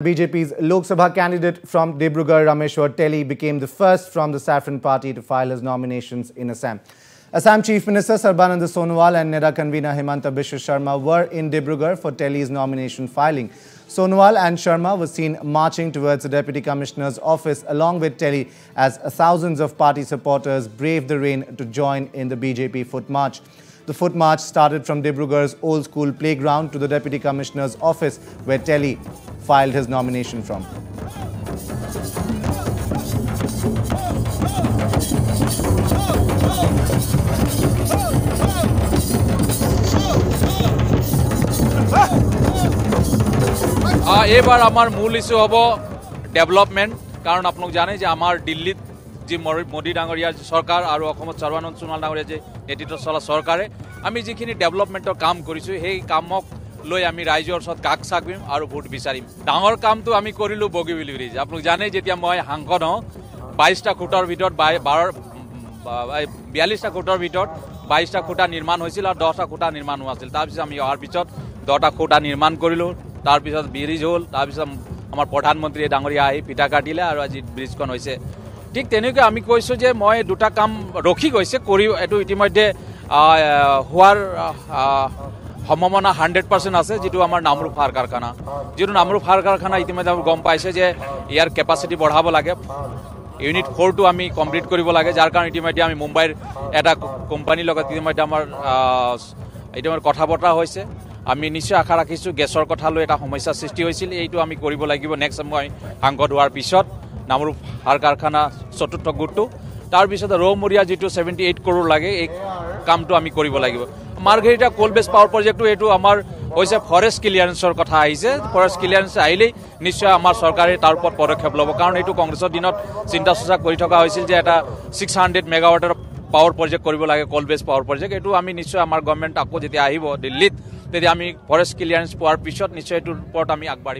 BJP's Lok Sabha candidate from Dibrugarh, Rameshwar Telly, became the first from the Saffron Party to file his nominations in Assam. Assam Chief Minister Sarbananda Sonowal and NEDA convener Himanta Biswa Sharma were in Dibrugarh for Telly's nomination filing. Sonowal and Sharma were seen marching towards the Deputy Commissioner's office along with Telly as thousands of party supporters braved the rain to join in the BJP foot march. The foot march started from Dibrugarh's old school playground to the Deputy Commissioner's office where Telly filed his nomination from. এবার আমার মূল issue হব development, কারণ আপনারা জানেন যে আমার দিল্লিত যে মোদী ডাঙৰীয়াৰ সৰকাৰ আৰ অসমত সৰ্বানন্দ সোণোৱাল ডাঙৰীয়া যে নেতৃত্বত চলা সৰকাৰে আমি যিখিনি ডেভেলপমেন্টৰ কাম কৰিছো সেই কামক লৈ আমি ৰাইজৰ ওচৰত কাষ চাপিম আৰু ভোট বিচাৰিম। ডাঙৰ কামটো আমি কৰিলো বগীবিল ব্ৰিজ। আপোনালোক জানে যেতিয়া মই সাংসদ হওঁ 22টা খুঁটাৰ ভিতৰত 42টা খুঁটাৰ ভিতৰত 22টা খুঁটা নিৰ্মাণ হৈছিল আৰু 10টা খুঁটা নিৰ্মাণ হোৱা আছিল। তাৰপিছত আমি অহাৰ পিছত 10টা খুঁটা নিৰ্মাণ কৰিলো, তাৰপিছত ব্ৰিজ হ'ল, তাৰপিছত আমাৰ প্ৰধানমন্ত্ৰী ডাঙৰীয়া আহি ফিটা কাটিলে আৰু আজি ব্ৰিজখন হৈছে। ঠিক তেনেকৈ আমি কৈছোঁ যে মই দুটা কাম ৰখি গৈছে কৰি এইটো ইতিমধ্যে হোৱাৰ সম্ভাৱনা 100% আছে, যেটো আমাৰ নামৰূপ সাৰ কাৰখানা। যেটো নামৰূপ সাৰ কাৰখানা ইতিমধ্যে আমি গম পাইছে যে ইয়াৰ কেপাচিটি বঢ়াব লাগে, ইউনিট 4টো আমি কমপ্লিট কৰিব লাগে, যাৰ কাৰণে ইতিমধ্যে আমি মুম্বাইৰ এটা কোম্পানীৰ লগত ইতিমধ্যে আমাৰ ইতিমধ্যে কথা বতৰা হৈছে। আমি নিশ্চয় আশা ৰাখিছোঁ গেছৰ কথা লৈ এটা সমস্যাৰ সৃষ্টি হৈছিল, এইটো আমি কৰিব লাগিব নেক্সট মই সাংসদ হোৱাৰ পিছত। নামৰূপ সাৰ কাৰখানা চতুৰ্থ গোটটো, তাৰপিছত ৰৌমৰীয়া যিটো 78 কৰোৰ লাগে এই কামটো আমি কৰিব লাগিব। মাৰ্ঘেৰিটা কোল বেছ পাৱাৰ প্ৰজেক্টটো এইটো আমাৰ হৈছে ফৰেষ্ট ক্লিয়াৰেন্সৰ কথা আহিছে। ফৰেষ্ট ক্লিয়াৰেন্স আহিলেই নিশ্চয় আমাৰ চৰকাৰে তাৰ ওপৰত পদক্ষেপ ল'ব, কাৰণ এইটো কংগ্ৰেছৰ দিনত চিন্তা চৰ্চা কৰি থকা হৈছিল যে এটা 600 মেগাৱাটৰ পাৱাৰ প্ৰজেক্ট কৰিব লাগে, কোল বেছ পাৱাৰ প্ৰজেক্ট। এইটো আমি নিশ্চয় আমাৰ গভৰ্ণমেণ্ট আকৌ যেতিয়া আহিব দিল্লীত তেতিয়া আমি ফৰেষ্ট ক্লিয়াৰেন্স পোৱাৰ পিছত নিশ্চয় এইটোৰ ওপৰত আমি আগবাঢ়িম।